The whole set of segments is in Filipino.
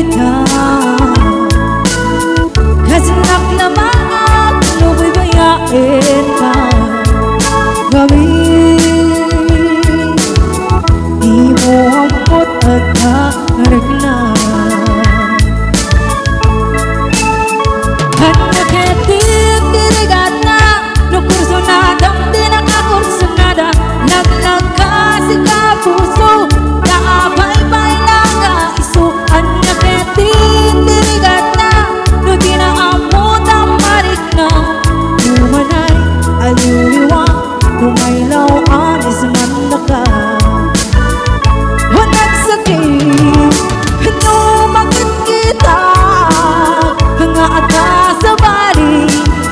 makita. Kasanak lamang nababayain ka. Gawin di mo ampot at kakaragla. Hanaketin dirigat na nukurso na damdi na kakurso nada. Laglag ka si kapuso naabay-bay lang nga iso. Hanaketin dirigat na no di na ampot ang marik na. Numanay aliwliwang kumaylaw anis man na ka. Hunag sakit no bakit kita nga ata sa bali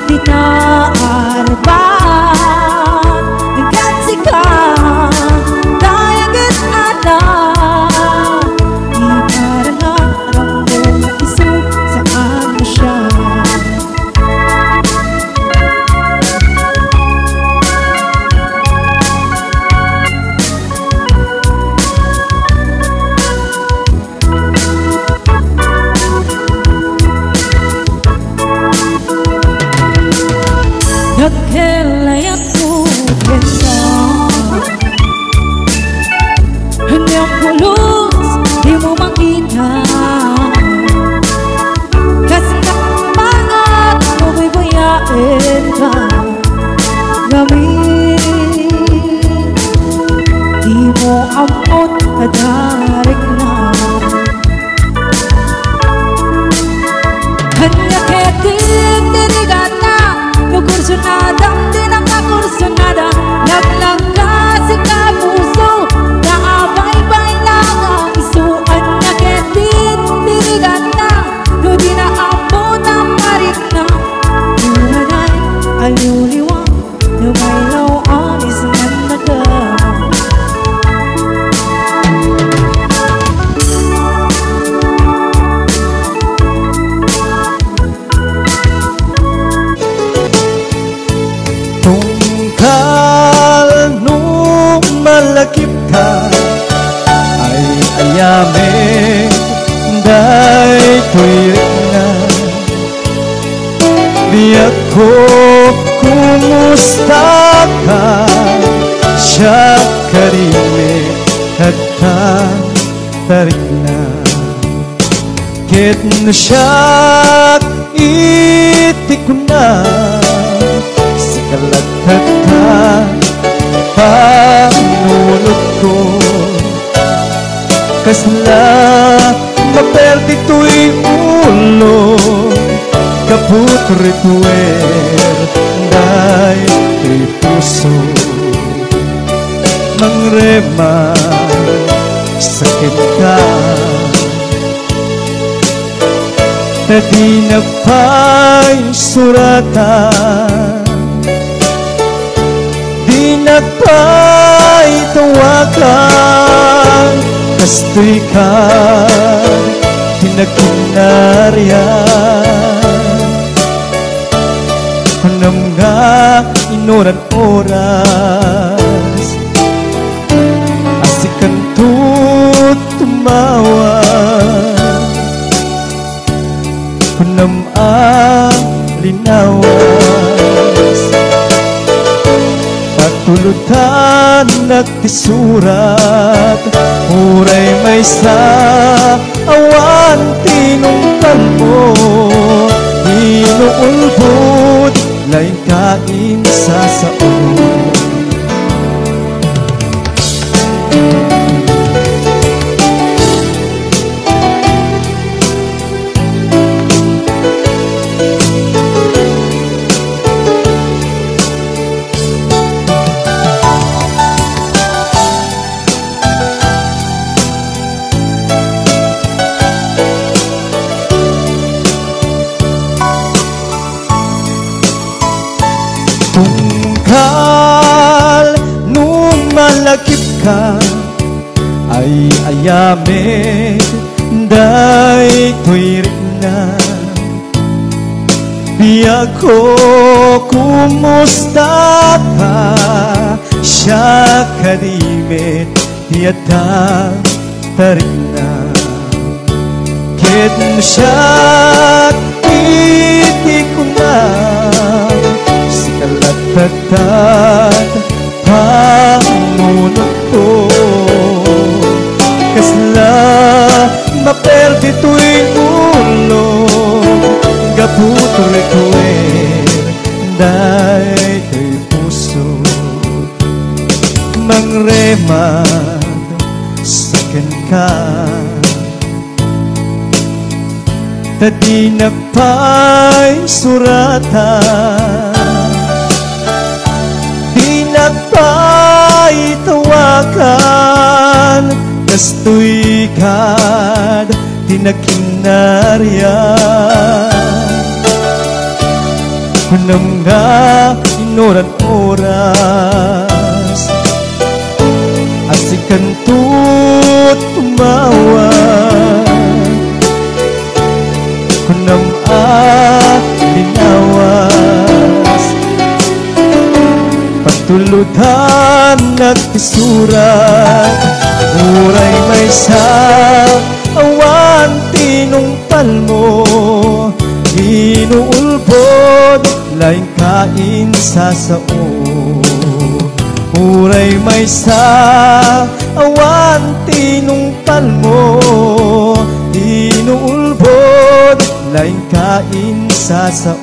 di na arban nagkansi ka dayagit ata di para na ramdam na iso saan mo siya. Nagkalayat mo ganda, hanyang pulos di mo makita. Kasi nakamangat mababayain ka. Gawin di mo ampot at harik na. Hanyaketin dirigat na nukurso nada, di na kakurso nada. Laglag ka si kapuso naabay-bay lang ang iso. Hanyaketin dirigat na no di na ampot ang marik na. Numanay aliwliwang lumaylaw anis man na ka. Tungkal nung malakip ka ay ayamin day tuwirik na. Di ako kumusta ka siya karime at tarik na. Kit na siya itik ko na kalagkat ka panulot ko. Kasla maperdi to'y ulo kaput rituer day to'y puso. Mangrema sakit ka na di na pa'y suratan. Nagpa'y tawagan kastoy ka pinagkinaryan. Kunam nga inoran oras asikan tut tumawa. Kunam ang linawas tulutan nagtisurat. Uray may sa awan tinungkal mo. Inuulbod lain kain sa saon. Tungkal nung malakip ka ay ayamin day tuwirik na. Di ako kumusta ka siya kadimit yata tarik na. Ket mo siya iti ko na si kalatagtag pamunod ko kasla maperdi to'y ulo gaputor ko'y day to'y puso mangremad sakin ka tadi na pa'y suratan di na pa'y tawakan kasto'y kad di na kinaryan kunam nga inoran-oras asikan tut tumawan kunam linawas patulutan nagpisurat uray may sa awan tinungpal mo inuulbod laing kain sa sao uray may sa awan tinungpal mo inuulbod laing kain sa sao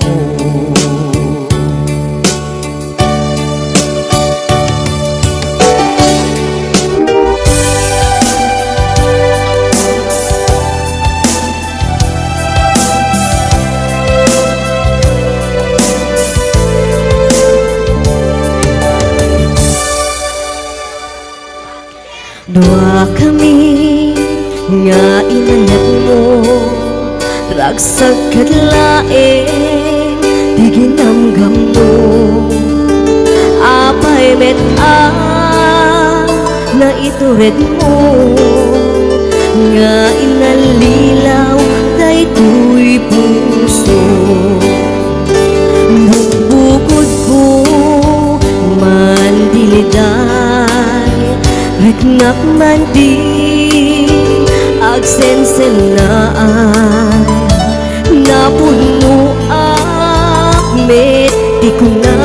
Dua kami nga inanyag mo ragsag kadlaeng di ginamgam mo apay met-a na itured mo nga inalilaw daytoy puso bukod ko mandiliday ritnak man di agsensenaan napuno met di ko na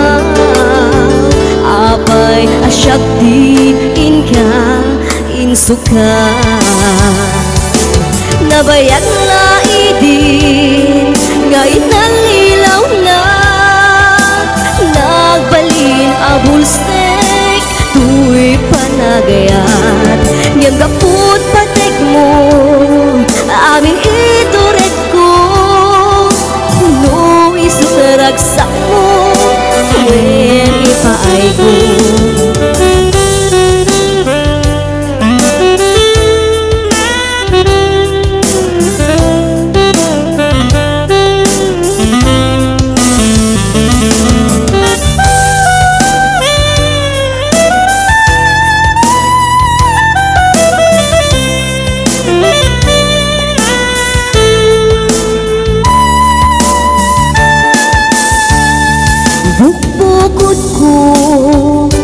apay asyak di inka insuka nabayag laidin nga inalilaw na nagbalin abulsek tuy panagayat ngem gaput patek mo amin ituret ko no isutaragsak mo wen ipaay ko bukod ko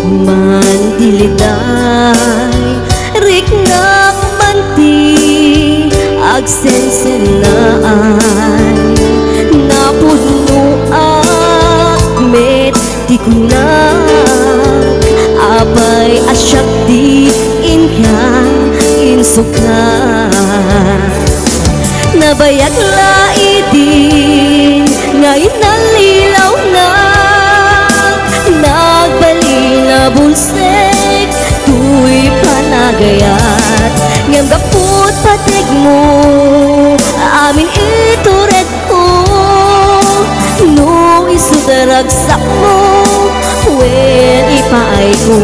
mandiliday riknak manti agsensenaan napuno met di ko na apay asyak di inka insuka nabayag laidin ngayon nalilaw na nagbalin bulsek tuy panagayat ngem gaput patig mo amin itured ko no isudaragsak mo wen ipaay ko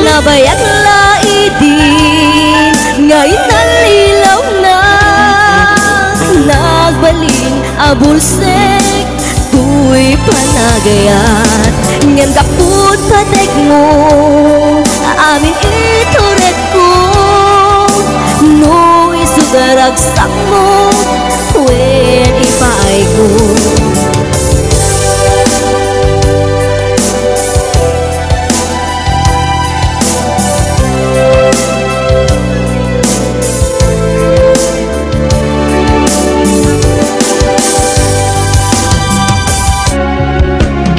nabayag laidin ngayon nalilaw na nagbalin abulsek tuy panagayat ngem gaput patek mo amin ituret ko no isudaragsak mo wen ipaay ko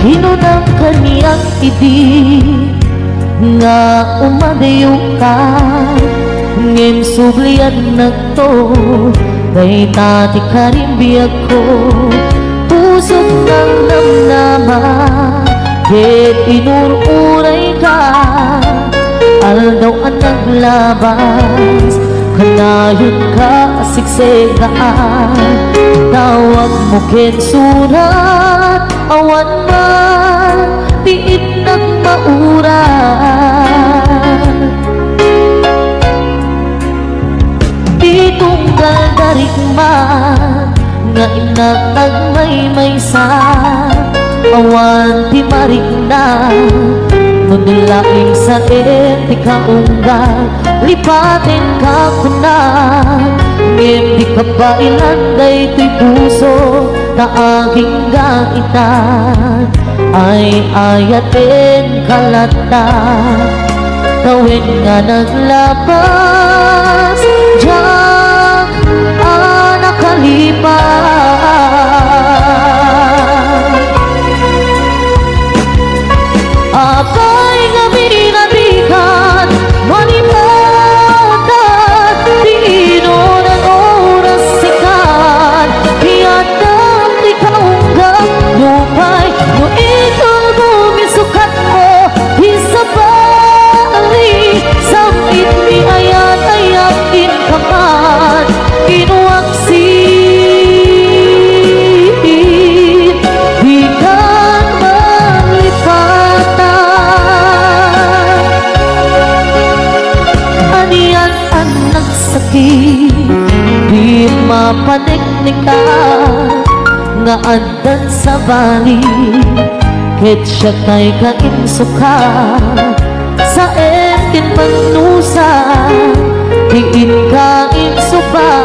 Hinunang kaniyang ibig nga umadayo ka, ngem sublian na to kay tati karimbiyag ko. Pusok ng namnaman ket inururay ka, aldaw ang naglabas kanayon ka siksegaan. Tawag mo ken surat awan man tiit ng mauran. Di tunggal darigman nga inatag may sa awan ti marigna nundulaing sa eti kaunggal lipatin ka kuna. Ngem di ka ba ilanday to'y puso na aking gaitan ay ayatin kalata. Tawid nga naglabas diyan nakalipas. Apay nga minatikan manipatan di inunan oras sikan hiyadam di kaunggam lupay no ikaw bumisukat mo isabali samit ni ayat-ayat inkaman inuaksin di kan malipatan. Anian ang nagsakit di mapaneknikan nga andan sa bali ket siya kay kainsuka sa etin magnusa tiin ka insuba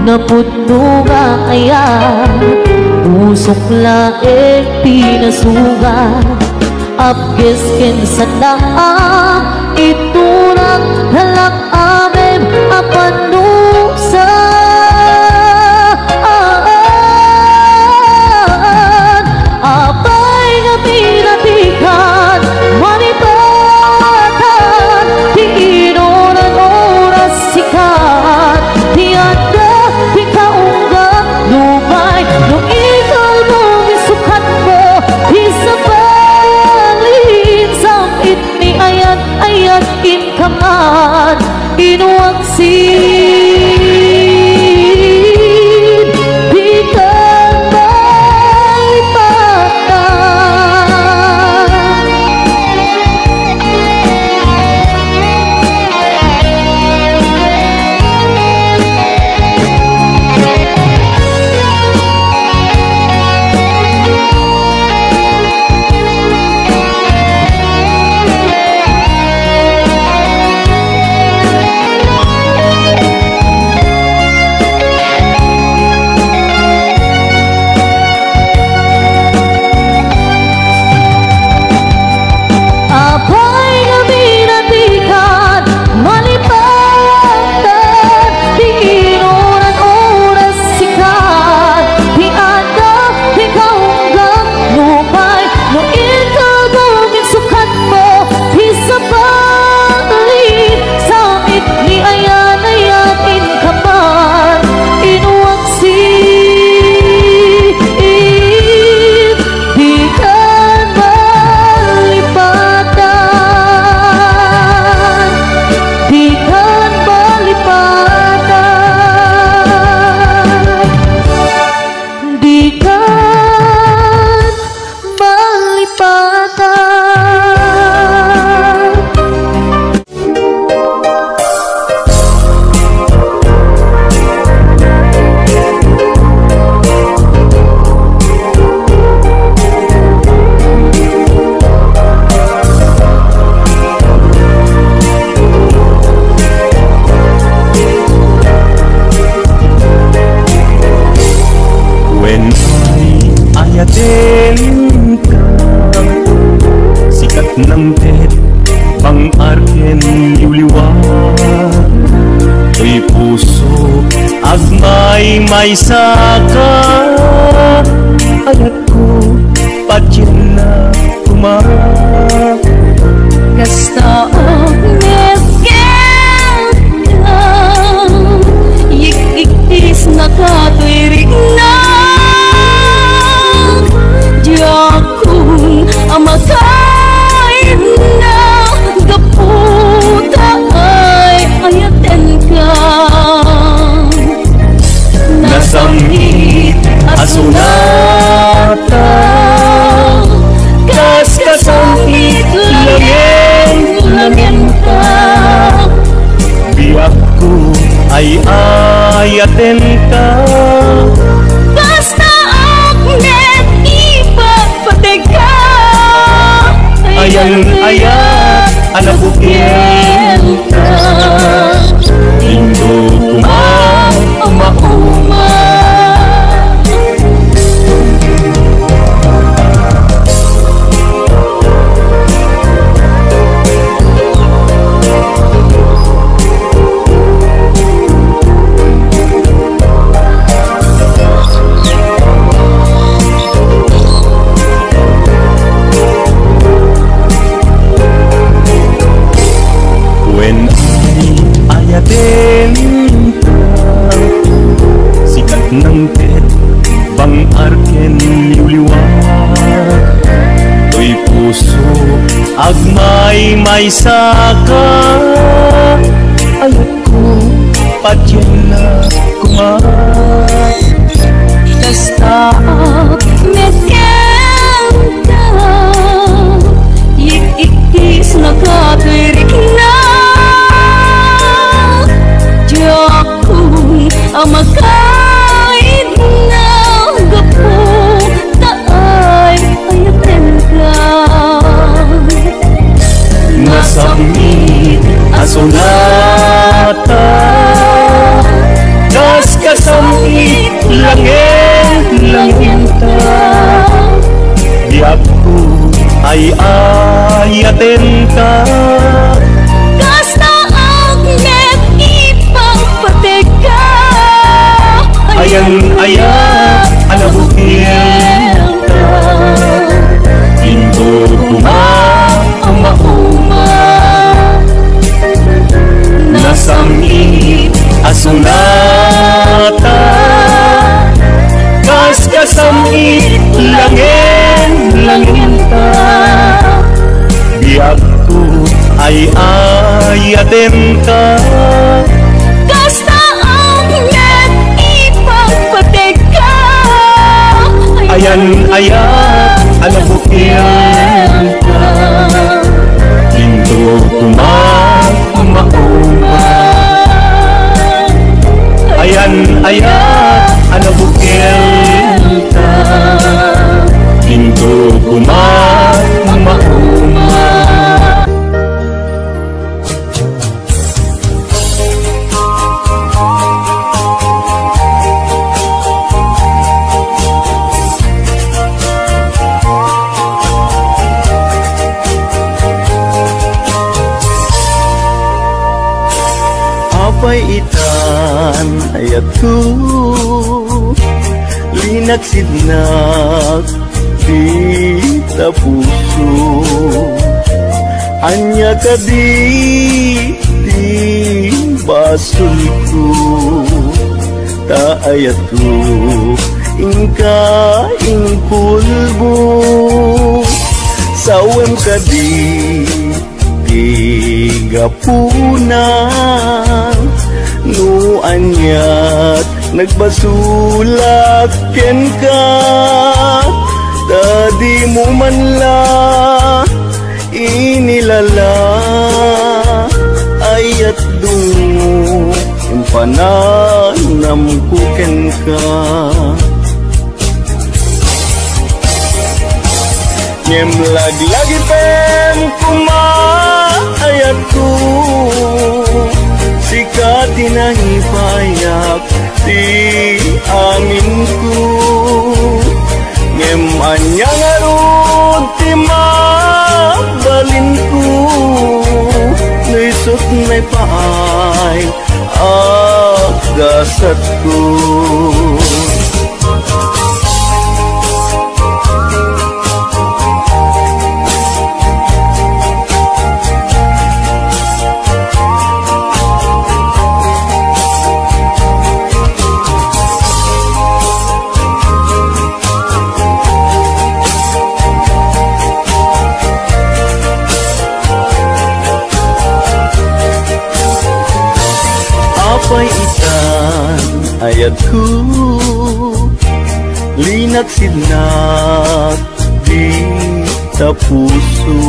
na pudno nga ayat usok laeng pinasuga apges ken sandaang iturang halak amem apanusa. Apay nga pinatikan manipatan di inunan oras sikat hiyada di kaunggam lupay no ikaw bumisukat mo isabalin samit ni ayat-ayat inkaman inuaksin di kan malipatan. Apay nga minatikan malipatan di inunan oras sikat hiyada di kaunggam lupay no ikaw bumisukat mo isabalin samit ni ayan-ayat inkaman inuaksin di kan malipatan. Di kan malipatan. Di kan malipatan. When I ayatin ka, sikat ng tet pang arken yuliwan ay puso agmay may saka ayat ko patyin na kuma Kasta medkenta Yik-iktis na katuirig na Diyakun amakain na Gaputa ay ayaten ka Nasamit asunata Kas kasamit langin ka Biyak ko ay ayaten ka Basta agnet ipagpatay ka Ayan ayat anabukil ka Indo uma When ayatin ka Sikat ng pet Bang arken liwliwag To'y puso Agmay may saka Ayat ko patyan na kumat Kasta medkenta Yik-ikis na katuirig na Diyakun amakain na Gaputa ay ayaten ka Nasamit asunata Kas kasamit langin ta Biyak ko ay ayaten ka Kasta agnet ipagpatay ka Ayan ayat anabukil ka Indo uma Nasamit asunata Kas kasamit langin ta Biyak ko ay ayaten ka Kasta agnet ipagpatay ka Ayan ayat anabukil ka Indo uma Ayan ayat anabukil ka Indo uma Apay itan ayat ko Linak sidnak di tapuso Anya ka di basul ko Ta ayat ko Ingka ingkulbo Sawem ka di gapunan no anyat nagbasulak ken ka tadi mo man la inilala ayat dungo impananam ko ken ka Nyem lagi pem kuma ayat ku sikat hinahipayak di amin ku Nyem anyang arun tima balin ku Nisut may paay agasat ku ayat ku linak sinak di tapuso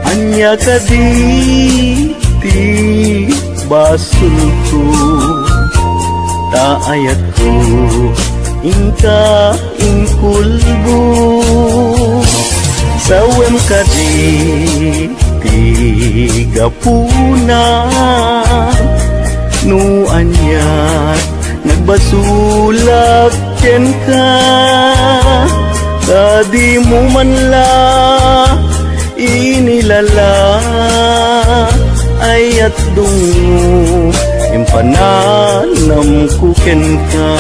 anya ka di basulku ta ayat ku ingka ingkulbu sawem ka di tiga puna nu anyat nagbasulak ken ka tadi mo man la inilala ayat dungo impananam kuken ka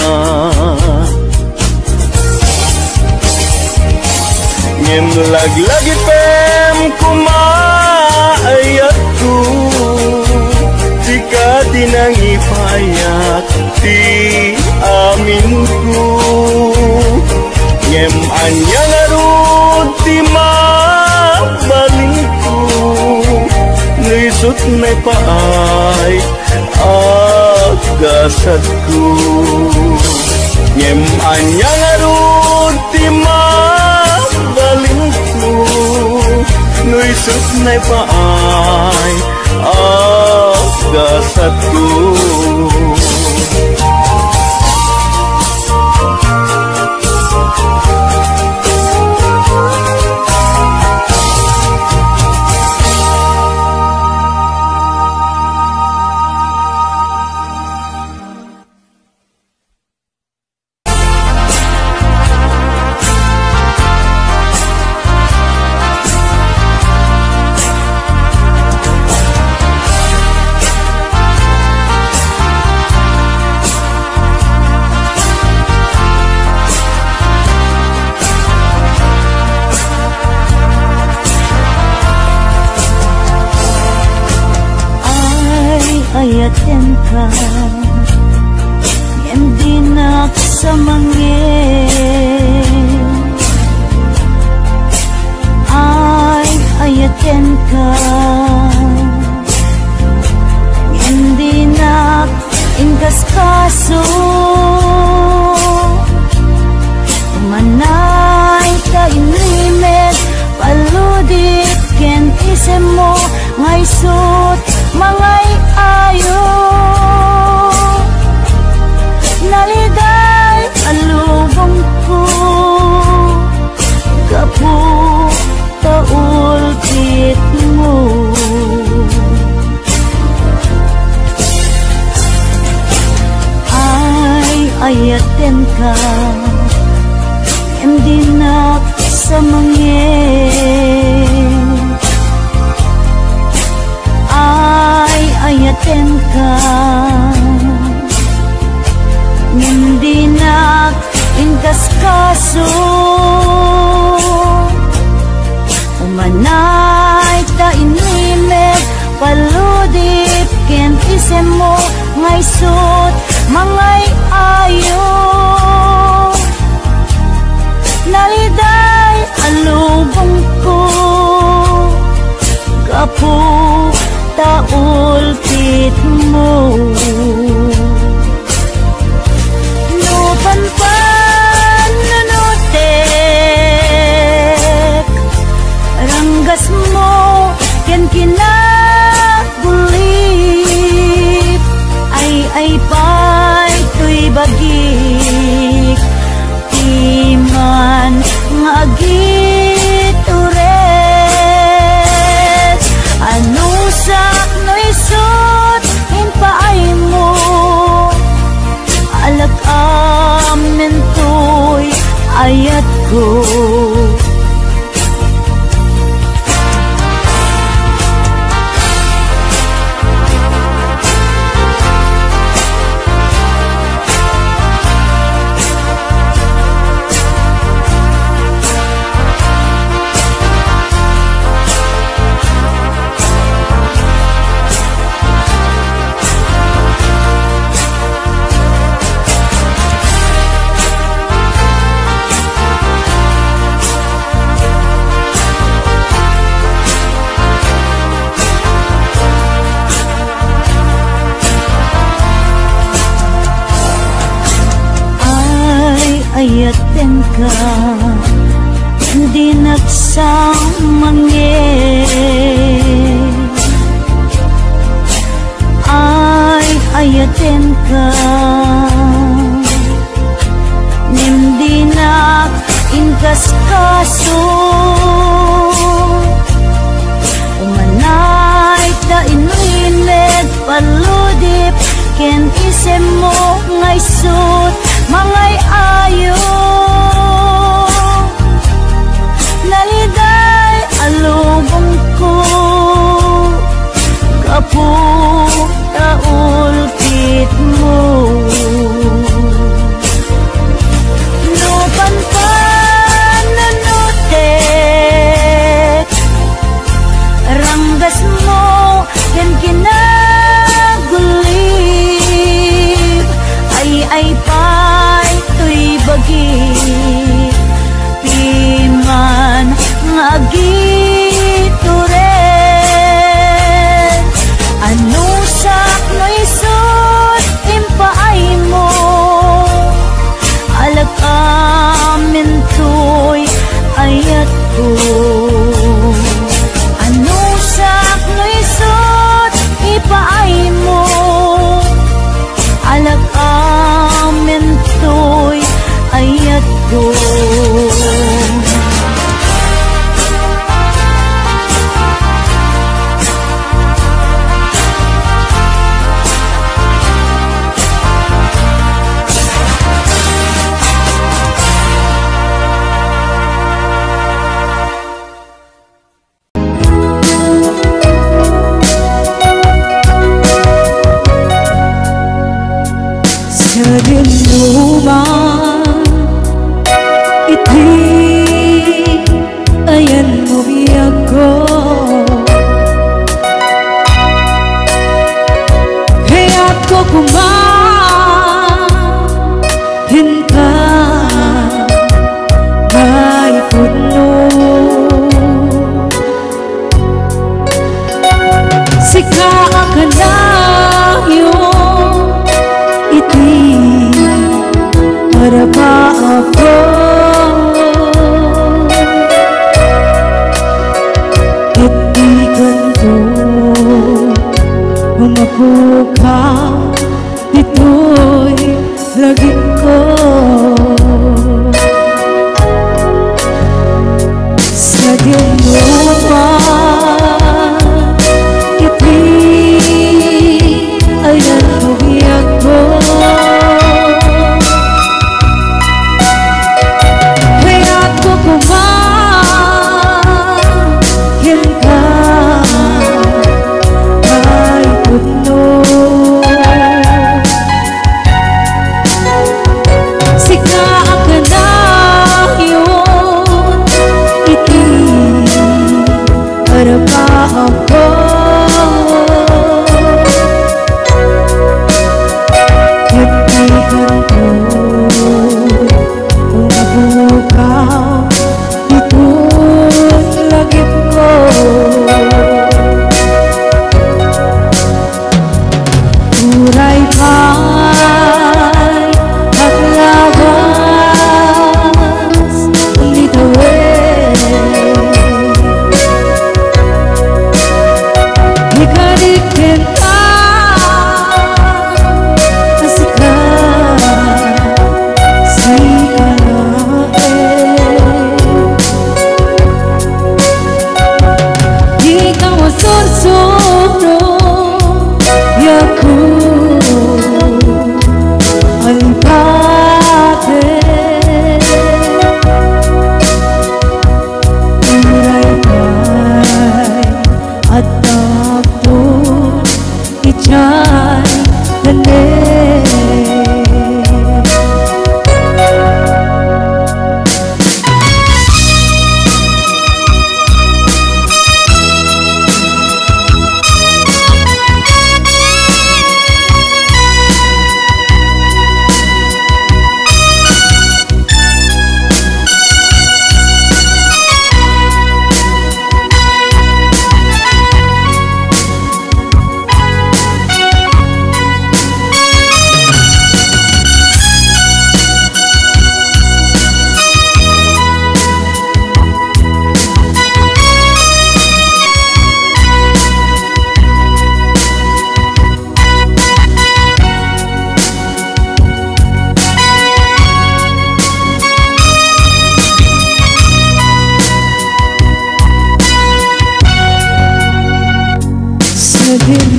ngem lagi pem kuma ayat ku jika tinang ipayat ti amin ku ngem anyang arut ti mabalingku nuisut na paay agasatku ngem anyang arut ti mabalingku nuisut na paay agasatku ayatin ka hindi naksamangin ay ayatin ka hindi nakingkaskaso umanay ka inlimit paludit ken isem mo ngaysot mangay ayo naliday alubong ko kapu taulpit mo ay ayatin ka hindi naksamangin ayatin ka hindi nakingkaskaso umanay ta inimet paludip ken isem mo ngaysot mangay ayo naliday alubong ko kapu taulpit mo nupanpan nunutek ranggas mo ken kinagulip ay pay tuy bagik iman ngagit uret ano sa noisot hinpaay mo ayaten ka di nagsamangi ay ayaten ka nimdi na inkas-kaso umanay da inuined paludip ken isem mo ngay sut mangay ayo naliday alubong ko kapu taul kit mo lupan panunutek ranggas mo yan kinagulib ay pay tuy bagi piman ngagituren anu sakno isut impaay mo alag amin tuy ayat ko anu sakno isut ipaay mo alag amin tuy ayat ko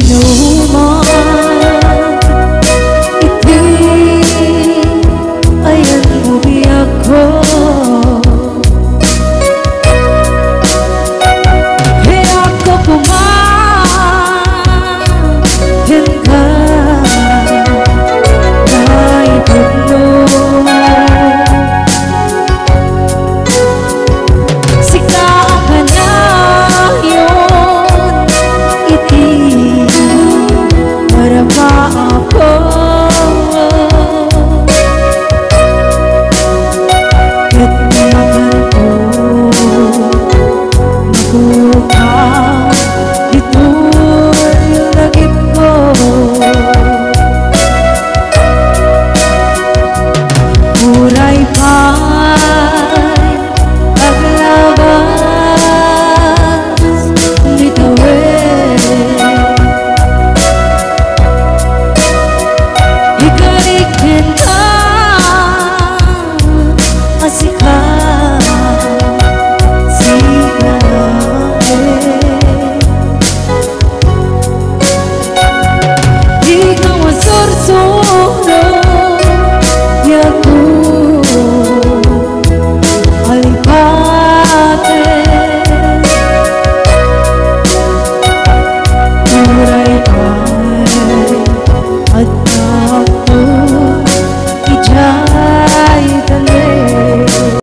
No